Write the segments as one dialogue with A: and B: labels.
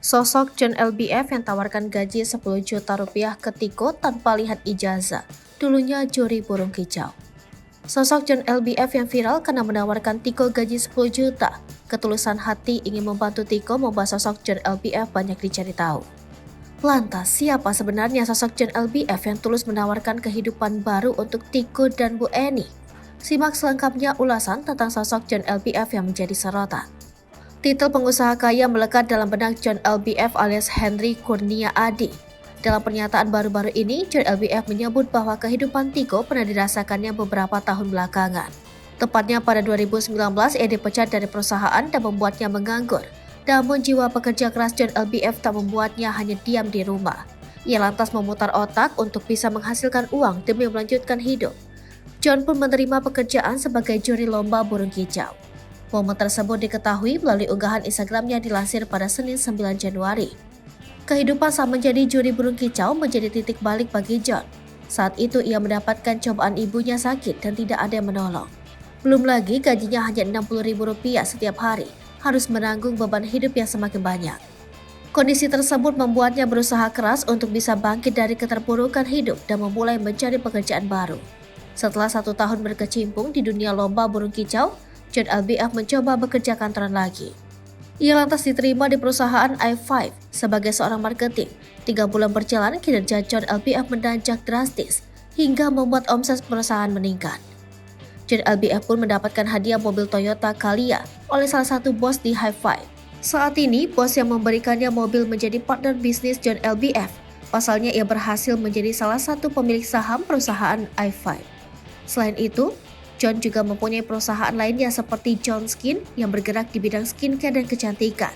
A: Sosok John LBF yang tawarkan gaji 10 juta rupiah ke Tiko tanpa lihat ijazah, dulunya juri burung kicau. Sosok John LBF yang viral karena menawarkan Tiko gaji 10 juta. Ketulusan hati ingin membantu Tiko membuat sosok John LBF banyak dicari tahu. Lantas, siapa sebenarnya sosok John LBF yang tulus menawarkan kehidupan baru untuk Tiko dan Bu Eni? Simak selengkapnya ulasan tentang sosok John LBF yang menjadi sorotan. Titel pengusaha kaya melekat dalam benak John LBF alias Henry Kurnia Adi. Dalam pernyataan baru-baru ini, John LBF menyebut bahwa kehidupan Tiko pernah dirasakannya beberapa tahun belakangan. Tepatnya pada 2019, ia dipecat dari perusahaan dan membuatnya menganggur. Namun jiwa pekerja keras John LBF tak membuatnya hanya diam di rumah. Ia lantas memutar otak untuk bisa menghasilkan uang demi melanjutkan hidup. John pun menerima pekerjaan sebagai juri lomba burung kicau. Momen tersebut diketahui melalui unggahan Instagramnya dilansir pada Senin 9 Januari. Kehidupan saat menjadi juri burung kicau menjadi titik balik bagi John. Saat itu ia mendapatkan cobaan ibunya sakit dan tidak ada yang menolong. Belum lagi gajinya hanya Rp60.000 setiap hari, harus menanggung beban hidup yang semakin banyak. Kondisi tersebut membuatnya berusaha keras untuk bisa bangkit dari keterpurukan hidup dan memulai mencari pekerjaan baru. Setelah 1 tahun berkecimpung di dunia lomba burung kicau, John LBF mencoba bekerja kantoran lagi. Ia lantas diterima di perusahaan i5 sebagai seorang marketing. 3 bulan berjalan, kinerja John LBF menanjak drastis hingga membuat omset perusahaan meningkat. John LBF pun mendapatkan hadiah mobil Toyota Calya oleh salah satu bos di i5. Saat ini, bos yang memberikannya mobil menjadi partner bisnis John LBF. Pasalnya ia berhasil menjadi salah satu pemilik saham perusahaan i5. Selain itu, John juga mempunyai perusahaan lainnya seperti John Skin yang bergerak di bidang skincare dan kecantikan.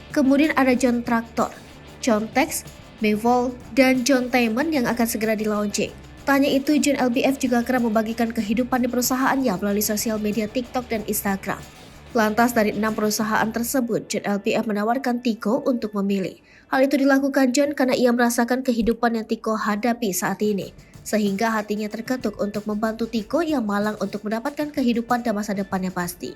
A: Kemudian ada John Traktor, John Tex, Mevol, dan John Tainment yang akan segera di-launching. Tak hanya itu, John LBF juga kerap membagikan kehidupan di perusahaannya melalui sosial media TikTok dan Instagram. Lantas dari 6 perusahaan tersebut, John LBF menawarkan Tiko untuk memilih. Hal itu dilakukan John karena ia merasakan kehidupan yang Tiko hadapi saat ini. Sehingga hatinya terketuk untuk membantu Tiko yang malang untuk mendapatkan kehidupan dan masa depan yang pasti.